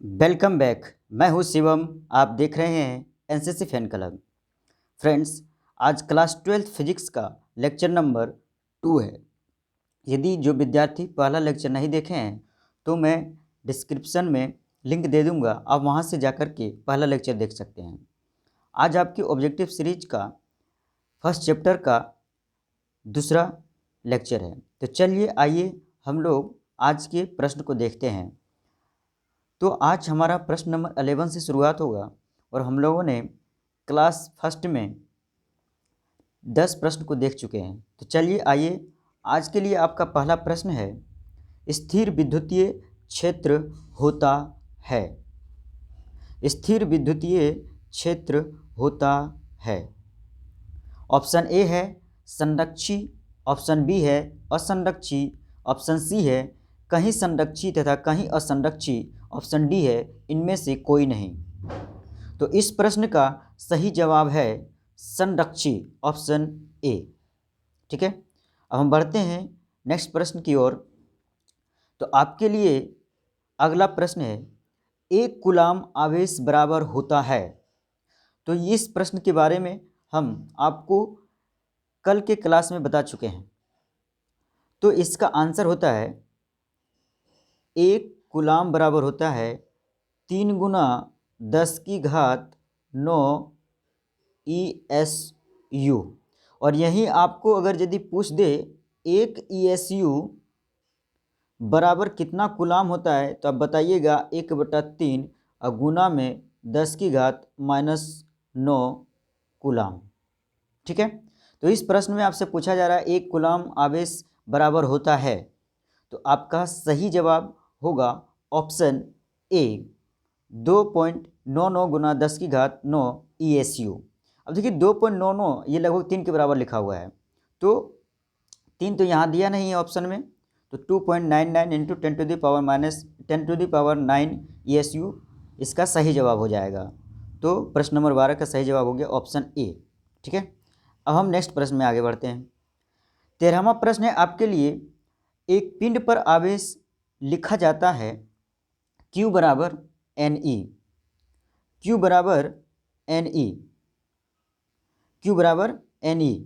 Welcome back. मैं हूं शिवम। आप देख रहे हैं एनसीसी फैन क्लब। फ्रेंड्स, आज क्लास 12th फिजिक्स का लेक्चर नंबर 2 है। यदि जो विद्यार्थी पहला लेक्चर नहीं देखे हैं तो मैं डिस्क्रिप्शन में लिंक दे दूंगा, आप वहां से जाकर के पहला लेक्चर देख सकते हैं। आज आपकी ऑब्जेक्टिव सीरीज का फर्स्ट चैप्टर का दूसरा लेक्चर है। तो चलिए आइए हम लोग आज के प्रश्न को देखते हैं। तो आज हमारा प्रश्न नंबर 11 से शुरुआत होगा और हम लोगों ने क्लास फर्स्ट में 10 प्रश्न को देख चुके हैं। तो चलिए आइए, आज के लिए आपका पहला प्रश्न है, स्थिर विद्युतीय क्षेत्र होता है। स्थिर विद्युतीय क्षेत्र होता है। ऑप्शन ए है संरक्षी, ऑप्शन बी है असंरक्षी, ऑप्शन सी है कहीं संरक्षी तथा कहीं असंरक्षी, ऑप्शन डी है इनमें से कोई नहीं। तो इस प्रश्न का सही जवाब है संरक्षी, ऑप्शन ए। ठीक है, अब हम बढ़ते हैं नेक्स्ट प्रश्न की ओर। तो आपके लिए अगला प्रश्न है, एक कूलाम आवेश बराबर होता है। तो इस प्रश्न के बारे में हम आपको कल के क्लास में बता चुके हैं। तो इसका आंसर होता है, एक कूलाम बराबर होता है 3 गुना 10 की घात 9 ESU। और यहीं आपको अगर यदि पूछ दे एक ESU बराबर कितना कूलाम होता है, तो आप बताइएगा 1/3 और गुना में 10 की घात -9 कूलाम। ठीक है, तो इस प्रश्न में आपसे पूछा जा रहा है एक कूलाम आवेश बराबर होता है। तो आपका सही जवाब होगा ऑप्शन ए, 2.99 गुना 10 की घात 9 ESU। अब देखिए 2.99 ये लगभग 3 के बराबर लिखा हुआ है, तो 3 तो यहाँ दिया नहीं है ऑप्शन में, तो 2.99 इंटू 10⁻9 ESU इसका सही जवाब हो जाएगा। तो प्रश्न नंबर 12 का सही जवाब हो गया ऑप्शन ए। ठीक है, अब हम नेक्स्ट प्रश्न में आगे बढ़ते हैं। 13वां प्रश्न है आपके लिए, एक पिंड पर आवेश लिखा जाता है Q बराबर NE। Q बराबर NE, Q बराबर NE।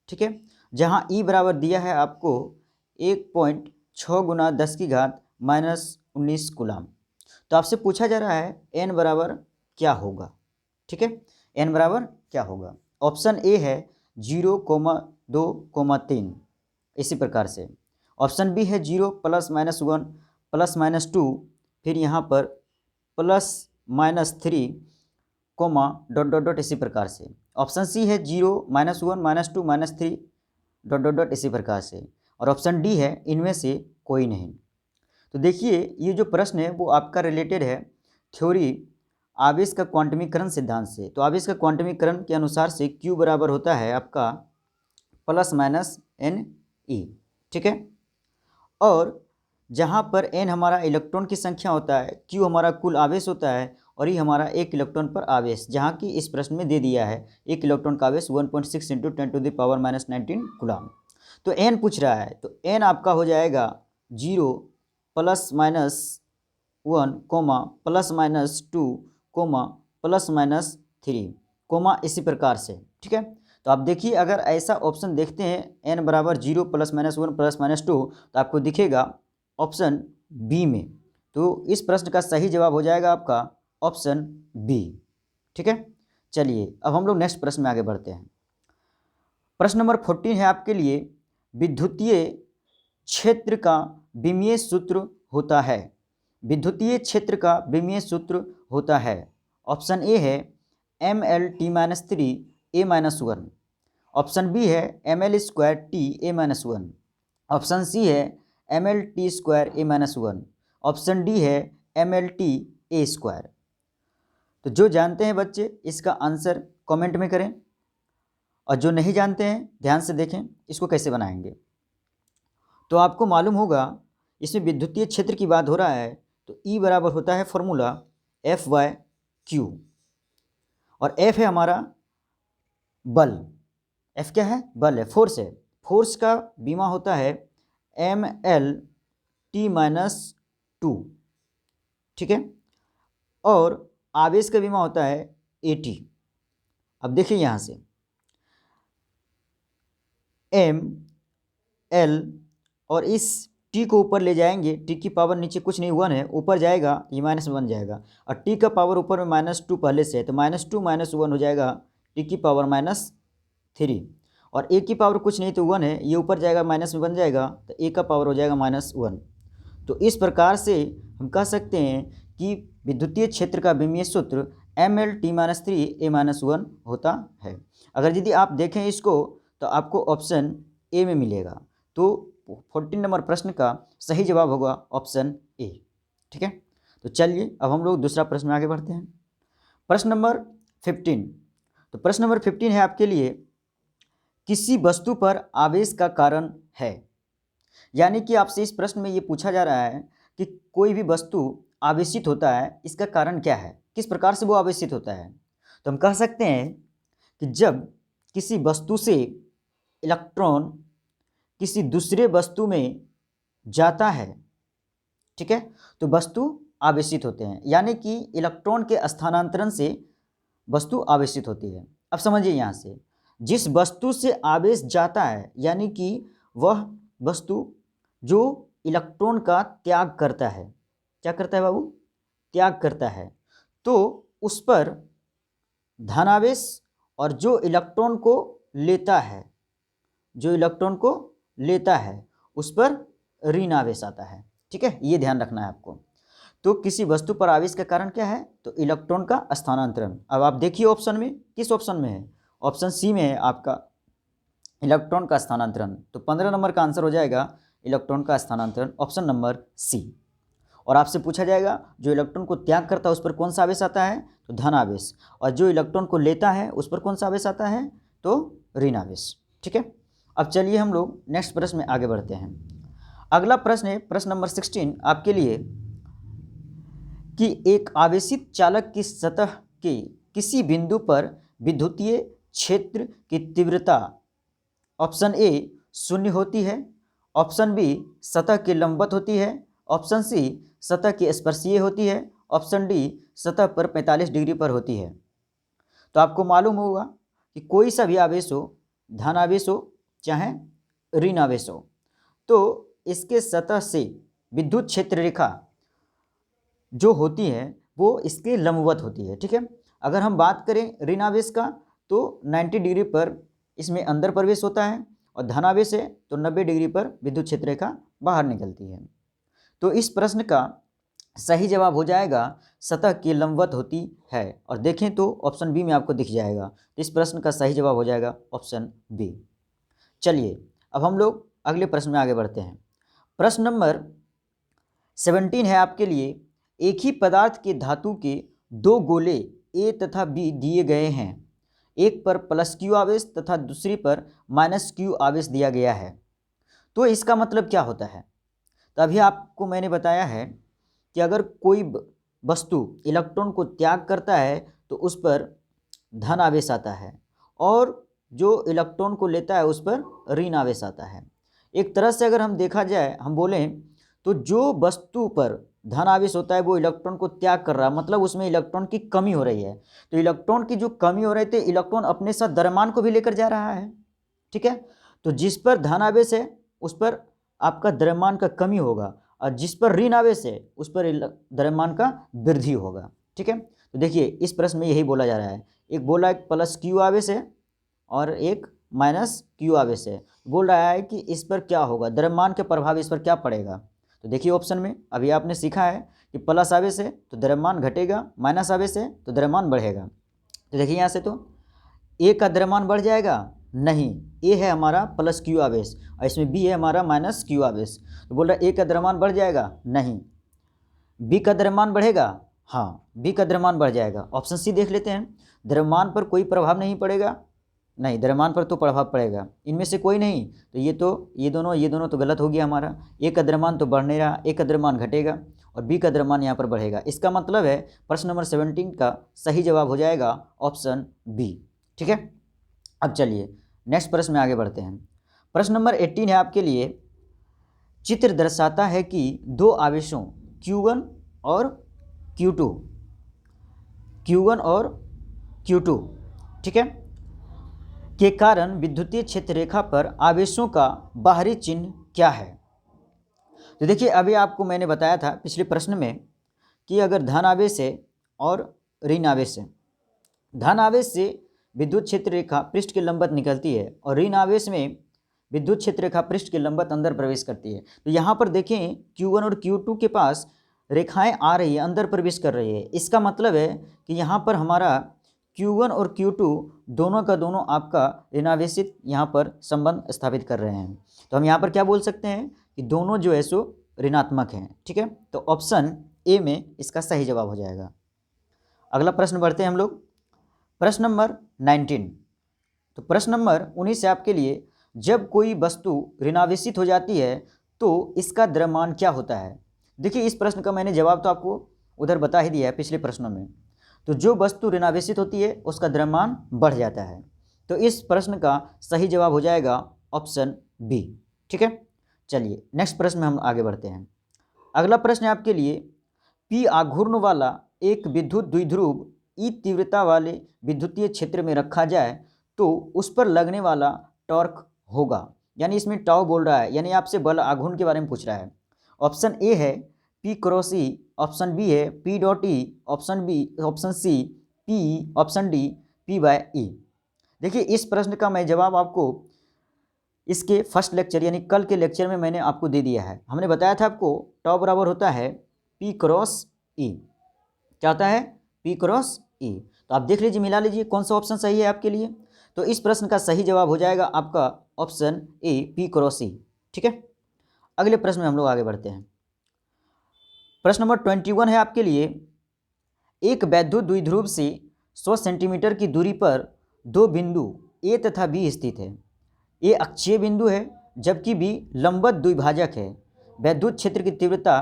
ठीक है, जहाँ E बराबर दिया है आपको 1.6 गुना 10 की घात -19 कूलाम। तो आपसे पूछा जा रहा है N बराबर क्या होगा। ठीक है, N बराबर क्या होगा। ऑप्शन ए है 0,2,3, इसी प्रकार से। ऑप्शन बी है 0 +-1 +-2, फिर यहाँ पर +-3 डॉट इसी प्रकार से। ऑप्शन सी है 0 -1 -2 -3 डॉट इसी प्रकार से। और ऑप्शन डी है इनमें से कोई नहीं। तो देखिए ये जो प्रश्न है वो आपका रिलेटेड है थ्योरी आवेश का क्वांटमीकरण सिद्धांत से। तो आवेश का क्वांटमीकरण के अनुसार से Q बराबर होता है आपका +-NE। ठीक है, और जहाँ पर N हमारा इलेक्ट्रॉन की संख्या होता है, Q हमारा कुल आवेश होता है और ये हमारा 1 इलेक्ट्रॉन पर आवेश, जहाँ की इस प्रश्न में दे दिया है 1 इलेक्ट्रॉन का आवेश 1.6 × 10⁻−19 कूलाम। तो N पूछ रहा है, तो N आपका हो जाएगा 0 +-1 +-2 +-3 इसी प्रकार से। ठीक है, तो आप देखिए अगर ऐसा ऑप्शन देखते हैं N बराबर 0 +-1 +-2, तो आपको दिखेगा ऑप्शन बी में। तो इस प्रश्न का सही जवाब हो जाएगा आपका ऑप्शन बी। ठीक है, चलिए अब हम लोग नेक्स्ट प्रश्न में आगे बढ़ते हैं। प्रश्न नंबर 14 है आपके लिए, विद्युतीय क्षेत्र का विमीय सूत्र होता है। विद्युतीय क्षेत्र का विमीय सूत्र होता है। ऑप्शन ए है ML_T A-1, ऑप्शन बी है ML² A-1, ऑप्शन सी है ML_T² A-1, ऑप्शन डी है ML_T A²। तो जो जानते हैं बच्चे इसका आंसर कमेंट में करें, और जो नहीं जानते हैं ध्यान से देखें इसको कैसे बनाएंगे। तो आपको मालूम होगा इसमें विद्युतीय क्षेत्र की बात हो रहा है, तो E बराबर होता है फॉर्मूला F/Q, और F है हमारा बल। F क्या है? बल है, फोर्स है। फोर्स का बीमा होता है ML_T-2। ठीक है, और आवेश का विमा होता है AT। अब देखिए यहाँ से M L और इस T को ऊपर ले जाएंगे, T की पावर नीचे कुछ नहीं 1 है, ऊपर जाएगा ये माइनस बन जाएगा, और T का पावर ऊपर में -2 पहले से है, तो -2 - 1 हो जाएगा T की पावर -3, और A की पावर कुछ नहीं तो 1 है, ये ऊपर जाएगा माइनस में बन जाएगा, तो A का पावर हो जाएगा -1। तो इस प्रकार से हम कह सकते हैं कि विद्युतीय क्षेत्र का विमीय सूत्र ML T-3 A-1 होता है। अगर यदि आप देखें इसको तो आपको ऑप्शन ए में मिलेगा। तो 14 नंबर प्रश्न का सही जवाब होगा ऑप्शन ए। ठीक है, तो चलिए अब हम लोग दूसरा प्रश्न में आगे बढ़ते हैं। प्रश्न नंबर 15। तो प्रश्न नंबर 15 है आपके लिए, किसी वस्तु पर आवेश का कारण है। यानी कि आपसे इस प्रश्न में ये पूछा जा रहा है कि कोई भी वस्तु आवेशित होता है, इसका कारण क्या है, किस प्रकार से वो आवेशित होता है। तो हम कह सकते हैं कि जब किसी वस्तु से इलेक्ट्रॉन किसी दूसरे वस्तु में जाता है, ठीक है, तो वस्तु आवेशित होते हैं। यानी कि इलेक्ट्रॉन के स्थानांतरण से वस्तु आवेशित होती है। अब समझिए यहाँ से, जिस वस्तु से आवेश जाता है यानी कि वह वस्तु जो इलेक्ट्रॉन का त्याग करता है, क्या करता है बाबू, त्याग करता है, तो उस पर धनावेश, और जो इलेक्ट्रॉन को लेता है, जो इलेक्ट्रॉन को लेता है उस पर ऋण आवेश आता है। ठीक है, ये ध्यान रखना है आपको। तो किसी वस्तु पर आवेश का कारण क्या है, तो इलेक्ट्रॉन का स्थानांतरण। अब आप देखिए ऑप्शन में, किस ऑप्शन में है, ऑप्शन सी में है आपका इलेक्ट्रॉन का स्थानांतरण। तो 15 नंबर का आंसर हो जाएगा इलेक्ट्रॉन का स्थानांतरण, ऑप्शन नंबर सी। और आपसे पूछा जाएगा जो इलेक्ट्रॉन को त्याग करता है उस पर कौन सा आवेश आता है, तो धन आवेश, और जो इलेक्ट्रॉन को लेता है उस पर कौन सा आवेश आता है, तो ऋण आवेश। ठीक है, अब चलिए हम लोग नेक्स्ट प्रश्न में आगे बढ़ते हैं। अगला प्रश्न है प्रश्न नंबर 16 आपके लिए, कि एक आवेशित चालक की सतह के किसी बिंदु पर विद्युतीय क्षेत्र की तीव्रता ऑप्शन ए 0 होती है, ऑप्शन बी सतह के लंबवत होती है, ऑप्शन सी सतह की स्पर्शीय होती है, ऑप्शन डी सतह पर 45 डिग्री पर होती है। तो आपको मालूम होगा कि कोई सा भी आवेश हो, धन आवेश हो चाहे ऋण आवेश हो, तो इसके सतह से विद्युत क्षेत्र रेखा जो होती है वो इसके लंबवत होती है। ठीक है, अगर हम बात करें ऋण आवेश का तो 90 डिग्री पर इसमें अंदर प्रवेश होता है, और धनावेश है तो 90 डिग्री पर विद्युत क्षेत्र रेखा बाहर निकलती है। तो इस प्रश्न का सही जवाब हो जाएगा सतह के लंबवत होती है, और देखें तो ऑप्शन बी में आपको दिख जाएगा। तो इस प्रश्न का सही जवाब हो जाएगा ऑप्शन बी। चलिए अब हम लोग अगले प्रश्न में आगे बढ़ते हैं। प्रश्न नंबर 17 है आपके लिए, एक ही पदार्थ के धातु के दो गोले ए तथा बी दिए गए हैं, एक पर +q आवेश तथा दूसरी पर -q आवेश दिया गया है, तो इसका मतलब क्या होता है। तो अभी आपको मैंने बताया है कि अगर कोई वस्तु इलेक्ट्रॉन को त्याग करता है तो उस पर धन आवेश आता है, और जो इलेक्ट्रॉन को लेता है उस पर ऋण आवेश आता है। एक तरह से अगर हम देखा जाए, हम बोलें तो जो वस्तु पर धन आवेश होता है वो इलेक्ट्रॉन को त्याग कर रहा है, मतलब उसमें इलेक्ट्रॉन की कमी हो रही है। तो इलेक्ट्रॉन की जो कमी हो रही थी, इलेक्ट्रॉन अपने साथ द्रव्यमान को भी लेकर जा रहा है। ठीक है, तो जिस पर धन आवेश है उस पर आपका द्रव्यमान का कमी होगा, और जिस पर ऋण आवेश है उस पर द्रव्यमान का वृद्धि होगा। ठीक है, तो देखिए इस प्रश्न में यही बोला जा रहा है, एक बोला एक +q आवेश है और एक -q आवेश है, बोल रहा है कि इस पर क्या होगा, द्रव्यमान के प्रभाव इस पर क्या पड़ेगा। तो देखिए ऑप्शन में अभी आपने सीखा है कि प्लस आवेश है तो द्रव्यमान घटेगा, माइनस आवेश है तो द्रव्यमान बढ़ेगा। तो देखिए यहाँ से तो ए का द्रव्यमान बढ़ जाएगा, नहीं, ए है हमारा +q आवेश और इसमें बी है हमारा -q आवेश। तो बोल रहा है ए का द्रव्यमान बढ़ जाएगा, नहीं। बी का द्रव्यमान बढ़ेगा, हाँ, बी का द्रव्यमान बढ़ जाएगा। ऑप्शन सी देख लेते हैं, द्रव्यमान पर कोई प्रभाव नहीं पड़ेगा, नहीं, द्रव्यमान पर तो प्रभाव पड़ेगा, इनमें से कोई नहीं। तो ये दोनों तो गलत हो गया हमारा। ए का द्रव्यमान तो बढ़ नहीं रहा, ए का द्रव्यमान घटेगा और बी का द्रव्यमान यहाँ पर बढ़ेगा। इसका मतलब है प्रश्न नंबर 17 का सही जवाब हो जाएगा ऑप्शन बी। ठीक है, अब चलिए नेक्स्ट प्रश्न में आगे बढ़ते हैं। प्रश्न नंबर 18 है आपके लिए, चित्र दर्शाता है कि दो आवेशों Q1 और Q2 Q1 और Q2, ठीक है, के कारण विद्युतीय क्षेत्र रेखा पर आवेशों का बाहरी चिन्ह क्या है। तो देखिए अभी आपको मैंने बताया था पिछले प्रश्न में कि अगर धन आवेश है और ऋण आवेश है, धन आवेश से विद्युत क्षेत्र रेखा पृष्ठ के लंबवत निकलती है और ऋण आवेश में विद्युत क्षेत्र रेखा पृष्ठ के लंबवत अंदर प्रवेश करती है। तो यहाँ पर देखें Q1 और Q2 के पास रेखाएं आ रही है, अंदर प्रवेश कर रही है। इसका मतलब है कि यहाँ पर हमारा Q1 और Q2 दोनों का दोनों आपका ऋणावेशित यहाँ पर संबंध स्थापित कर रहे हैं। तो हम यहाँ पर क्या बोल सकते हैं कि दोनों जो है सो ऋणात्मक हैं, ठीक है। तो ऑप्शन ए में इसका सही जवाब हो जाएगा। अगला प्रश्न बढ़ते हैं हम लोग, प्रश्न नंबर 19। तो प्रश्न नंबर 19 है आपके लिए, जब कोई वस्तु ऋणावेशित हो जाती है तो इसका द्रव्यमान क्या होता है। देखिए इस प्रश्न का मैंने जवाब तो आपको उधर बता ही दिया है पिछले प्रश्नों में। तो जो वस्तु ऋणावेशित होती है उसका द्रव्यमान बढ़ जाता है। तो इस प्रश्न का सही जवाब हो जाएगा ऑप्शन बी, ठीक है। चलिए नेक्स्ट प्रश्न में हम आगे बढ़ते हैं। अगला प्रश्न है आपके लिए, पी आघूर्ण वाला एक विद्युत द्विध्रुव ई तीव्रता वाले विद्युतीय क्षेत्र में रखा जाए तो उस पर लगने वाला टॉर्क होगा। यानी इसमें टाउ बोल रहा है, यानी आपसे बल आघूर्ण के बारे में पूछ रहा है। ऑप्शन ए है P cross E, option B है P dot E, option C P, option D P by E. देखिए इस प्रश्न का मैं जवाब आपको इसके फर्स्ट लेक्चर यानी कल के लेक्चर में मैंने आपको दे दिया है। हमने बताया था आपको टाउ बराबर होता है पी क्रॉस ई। क्या होता है? पी क्रॉस ई। तो आप देख लीजिए, मिला लीजिए कौन सा ऑप्शन सही है आपके लिए। तो इस प्रश्न का सही जवाब हो जाएगा आपका ऑप्शन ए पी क्रॉस ई, ठीक है। अगले प्रश्न में हम लोग आगे बढ़ते हैं। प्रश्न नंबर 21 है आपके लिए, एक वैद्युत द्विध्रुव से 100 सेंटीमीटर की दूरी पर दो बिंदु ए तथा बी स्थित है। ए अक्षीय बिंदु है जबकि बी लंबवत द्विभाजक है। वैद्युत क्षेत्र की तीव्रता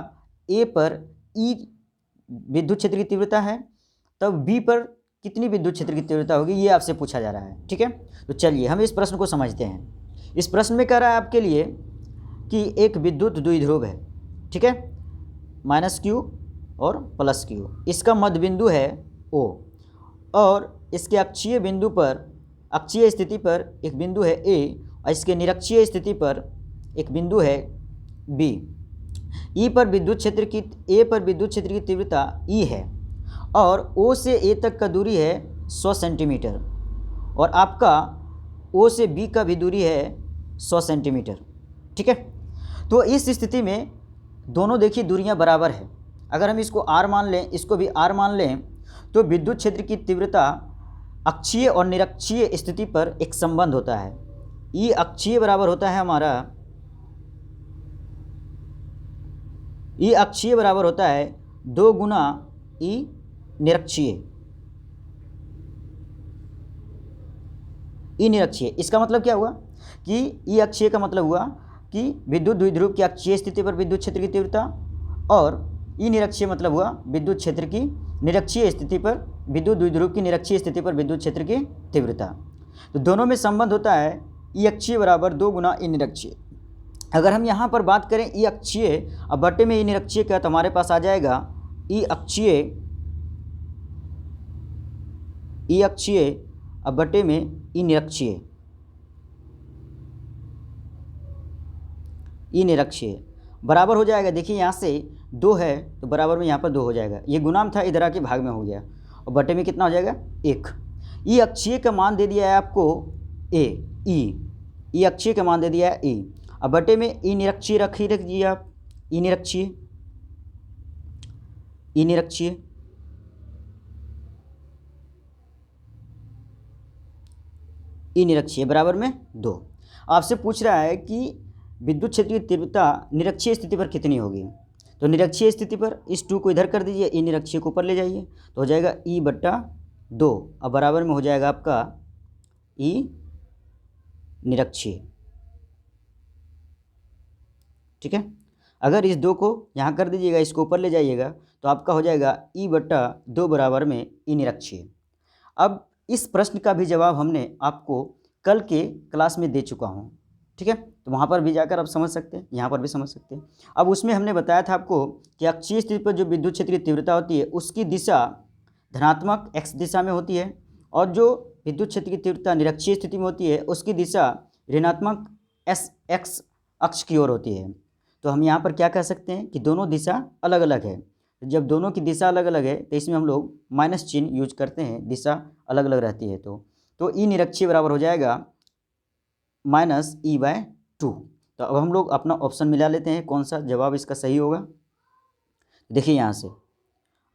ए पर ई विद्युत क्षेत्र की तीव्रता है, तब बी पर कितनी विद्युत क्षेत्र की तीव्रता होगी, ये आपसे पूछा जा रहा है, ठीक है। तो चलिए हम इस प्रश्न को समझते हैं। इस प्रश्न में कह रहा है आपके लिए कि एक विद्युत द्विध्रुव है, ठीक है, -Q और +Q। इसका मध्य बिंदु है O और इसके अक्षीय बिंदु पर, अक्षीय स्थिति पर एक बिंदु है A और इसके निरक्षीय स्थिति पर एक बिंदु है B। E पर विद्युत क्षेत्र की A पर विद्युत क्षेत्र की तीव्रता E है और O से A तक का दूरी है 100 सेंटीमीटर और आपका O से B का भी दूरी है 100 सेंटीमीटर, ठीक है। तो इस स्थिति में दोनों देखिए दूरियां बराबर है। अगर हम इसको R मान लें, इसको भी R मान लें, तो विद्युत क्षेत्र की तीव्रता अक्षीय और निरक्षीय स्थिति पर एक संबंध होता है। E अक्षीय बराबर होता है हमारा, E अक्षीय बराबर होता है 2 गुना E निरक्षीय। E निरक्षीय, इसका मतलब क्या हुआ कि E अक्षीय का मतलब हुआ कि विद्युत द्विध्रुव की अक्षीय स्थिति पर विद्युत क्षेत्र की तीव्रता, और ई निरक्षीय मतलब हुआ विद्युत क्षेत्र की निरक्षीय स्थिति पर, विद्युत द्विध्रुव की निरक्षीय स्थिति पर विद्युत क्षेत्र की तीव्रता। तो दोनों में संबंध होता है ई अक्षीय बराबर 2 गुना ई निरक्षीय। अगर हम यहाँ पर बात करें ई अक्षीय अब बटे में ई निरक्षीय का, तो हमारे पास आ जाएगा ई अक्षीय अब बटे में ई निरक्षीय, ई निरक्षीय बराबर हो जाएगा। देखिए यहाँ से 2 है तो बराबर में यहाँ पर 2 हो जाएगा, ये गुणांक था इधर आके भाग में हो गया और बटे में कितना हो जाएगा 1। ई अक्षीय का मान दे दिया है आपको ए, ई अक्षीय का मान दे दिया है ई। अब बटे में ई निरक्षीय रख दीजिए आप, ई निरक्षीय बराबर में 2। आपसे पूछ रहा है कि विद्युत क्षेत्र की तीव्रता निरक्षीय स्थिति पर कितनी होगी। तो निरक्षीय स्थिति पर इस 2 को इधर कर दीजिए, ई निरक्षीय को ऊपर ले जाइए, तो हो जाएगा E/2। अब बराबर में हो जाएगा आपका ई निरक्षीय, ठीक है। अगर इस 2 को यहाँ कर दीजिएगा, इसको ऊपर ले जाइएगा, तो आपका हो जाएगा E/2 बराबर में ई निरक्षीय। अब इस प्रश्न का भी जवाब हमने आपको कल के क्लास में दे चुका हूँ, ठीक है। तो वहाँ पर भी जाकर आप समझ सकते हैं, यहाँ पर भी समझ सकते हैं। अब उसमें हमने बताया था आपको कि अक्षीय स्थिति पर जो विद्युत क्षेत्र की तीव्रता होती है उसकी दिशा धनात्मक x दिशा में होती है और जो विद्युत क्षेत्र की तीव्रता निरक्षीय स्थिति में होती है उसकी दिशा ऋणात्मक x अक्ष की ओर होती है। तो हम यहाँ पर क्या कह सकते हैं कि दोनों दिशा अलग अलग है। जब दोनों की दिशा अलग अलग है तो इसमें हम लोग माइनस चिन्ह यूज करते हैं, दिशा अलग अलग रहती है। तो ई निरक्षीय बराबर हो जाएगा -e/2। तो अब हम लोग अपना ऑप्शन मिला लेते हैं, कौन सा जवाब इसका सही होगा। देखिए यहाँ से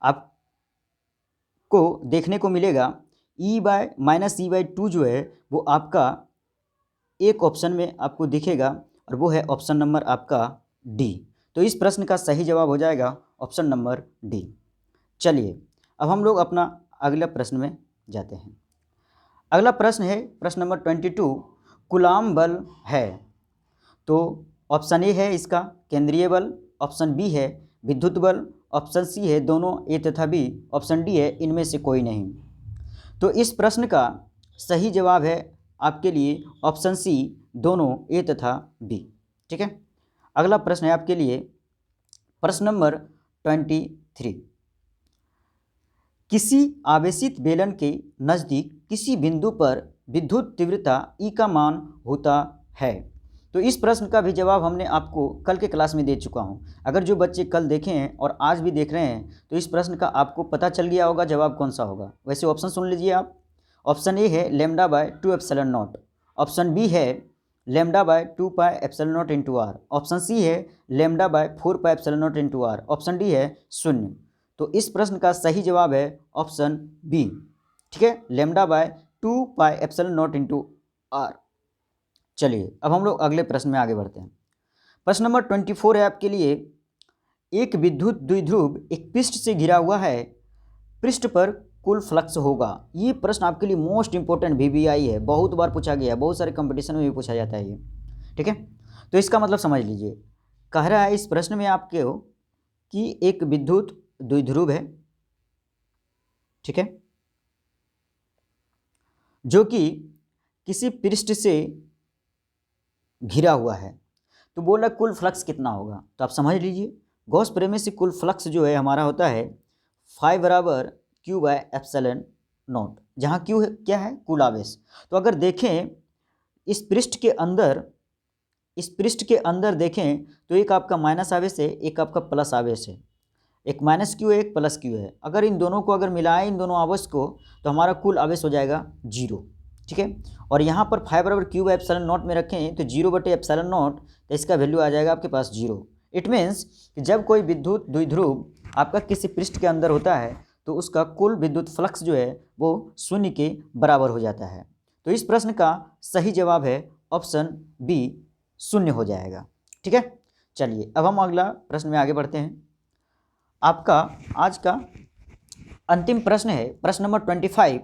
आपको देखने को मिलेगा -e/2 जो है वो आपका एक ऑप्शन में आपको दिखेगा और वो है ऑप्शन नंबर आपका डी। तो इस प्रश्न का सही जवाब हो जाएगा ऑप्शन नंबर डी। चलिए अब हम लोग अपना अगला प्रश्न में जाते हैं। अगला प्रश्न है प्रश्न नंबर 22, कूलाम बल है। तो ऑप्शन ए है इसका केंद्रीय बल, ऑप्शन बी है विद्युत बल, ऑप्शन सी है दोनों ए तथा बी, ऑप्शन डी है इनमें से कोई नहीं। तो इस प्रश्न का सही जवाब है आपके लिए ऑप्शन सी दोनों ए तथा बी। ठीक है, अगला प्रश्न है आपके लिए प्रश्न नंबर 23, किसी आवेशित बेलन के नज़दीक किसी बिंदु पर विद्युत तीव्रता ई का मान होता है। तो इस प्रश्न का भी जवाब हमने आपको कल के क्लास में दे चुका हूं। अगर जो बच्चे कल देखे हैं और आज भी देख रहे हैं तो इस प्रश्न का आपको पता चल गया होगा जवाब कौन सा होगा। वैसे ऑप्शन सुन लीजिए आप। ऑप्शन ए है λ/2ε0, ऑप्शन बी है λ/2πε0 इंटू आर, ऑप्शन सी है λ/4πε0 इंटू आर, ऑप्शन डी है 0। तो इस प्रश्न का सही जवाब है ऑप्शन बी। ठीक है, λ/2πε0 इंटू आर। चलिए अब हम लोग अगले प्रश्न में आगे बढ़ते हैं। प्रश्न नंबर 24 है आपके लिए, एक विद्युत द्विध्रुव एक पृष्ठ से घिरा हुआ है, पृष्ठ पर कुल फ्लक्स होगा। ये प्रश्न आपके लिए मोस्ट इंपॉर्टेंट VBI है, बहुत बार पूछा गया है, बहुत सारे कंपटीशन में भी पूछा जाता है ये। ठीक है, तो इसका मतलब समझ लीजिए। कह रहा है इस प्रश्न में आपके कि एक विद्युत द्विध्रुव है, ठीक है, जो कि किसी पृष्ठ से घिरा हुआ है। तो बोला कुल फ्लक्स कितना होगा। तो आप समझ लीजिए गॉस प्रमेय से कुल फ्लक्स जो है हमारा होता है 5 = Q/ε0, जहाँ Q है क्या है, कुल आवेश। तो अगर देखें इस पृष्ठ के अंदर देखें तो एक आपका माइनस आवेश है, एक आपका प्लस आवेश है, एक -Q है एक +Q है। अगर इन दोनों को अगर मिलाएं इन दोनों आवेश को तो हमारा कुल आवेश हो जाएगा 0। ठीक है, और यहाँ पर 5 = Q/ε0 में रखें तो 0/ε0, तो इसका वैल्यू आ जाएगा आपके पास 0। इट मीन्स कि जब कोई विद्युत द्विध्रुव आपका किसी पृष्ठ के अंदर होता है तो उसका कुल विद्युत फ्लक्स जो है वो 0 के बराबर हो जाता है। तो इस प्रश्न का सही जवाब है ऑप्शन बी, 0 हो जाएगा। ठीक है, चलिए अब हम अगला प्रश्न में आगे बढ़ते हैं। आपका आज का अंतिम प्रश्न है प्रश्न नंबर 25,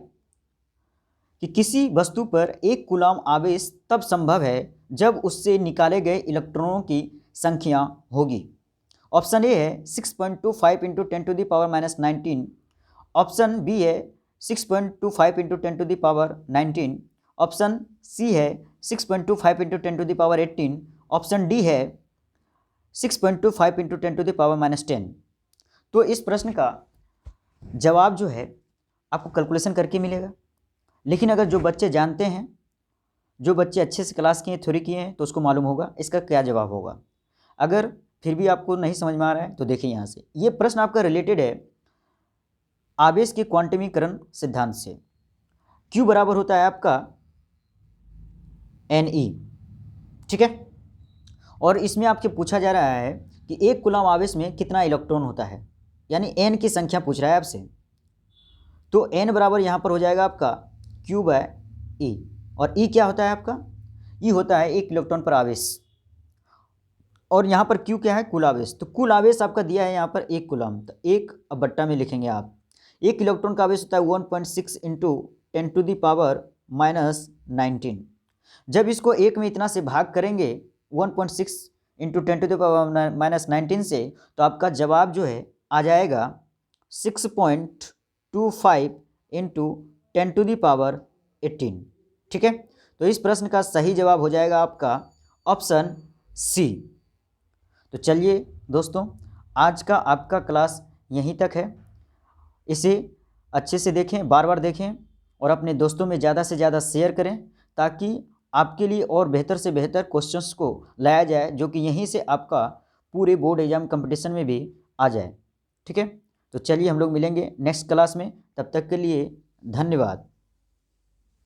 कि किसी वस्तु पर 1 कूलाम आवेश तब संभव है जब उससे निकाले गए इलेक्ट्रॉनों की संख्या होगी। ऑप्शन ए है 6.25 × 10⁻⁻19, ऑप्शन बी है 6.25 × 10⁻19, ऑप्शन सी है 6.25 × 10⁻18, ऑप्शन डी है 6.25 × 10⁻10। तो इस प्रश्न का जवाब जो है आपको कैलकुलेशन करके मिलेगा। लेकिन अगर जो बच्चे जानते हैं, जो बच्चे अच्छे से क्लास किए, थ्योरी किए हैं, तो उसको मालूम होगा इसका क्या जवाब होगा। अगर फिर भी आपको नहीं समझ में आ रहा है तो देखिए यहाँ से, ये प्रश्न आपका रिलेटेड है आवेश के क्वांटमीकरण सिद्धांत से। Q बराबर होता है आपका Ne। ठीक है, और इसमें आपके पूछा जा रहा है कि 1 कूलाम आवेश में कितना इलेक्ट्रॉन होता है, यानी N की संख्या पूछ रहा है आपसे। तो N बराबर यहाँ पर हो जाएगा आपका Q/E, और E क्या होता है आपका, E होता है 1 इलेक्ट्रॉन पर आवेश, और यहाँ पर Q क्या है, कुल आवेश। तो कुल आवेश आपका दिया है यहाँ पर 1 कूलाम, तो 1 अब बट्टा में लिखेंगे आप। 1 इलेक्ट्रॉन का आवेश होता है 1.6 × 10⁻⁻19। जब इसको 1 में इतना से भाग करेंगे 1.6 × 10⁻⁻19 से, तो आपका जवाब जो है आ जाएगा 6.25 × 10⁻18। ठीक है, तो इस प्रश्न का सही जवाब हो जाएगा आपका ऑप्शन सी। तो चलिए दोस्तों, आज का आपका क्लास यहीं तक है। इसे अच्छे से देखें, बार बार देखें और अपने दोस्तों में ज़्यादा से ज़्यादा शेयर करें ताकि आपके लिए और बेहतर से बेहतर क्वेश्चंस को लाया जाए जो कि यहीं से आपका पूरे बोर्ड एग्जाम कंपटीशन में भी आ जाए। ठीक है, तो चलिए हम लोग मिलेंगे नेक्स्ट क्लास में, तब तक के लिए धन्यवाद।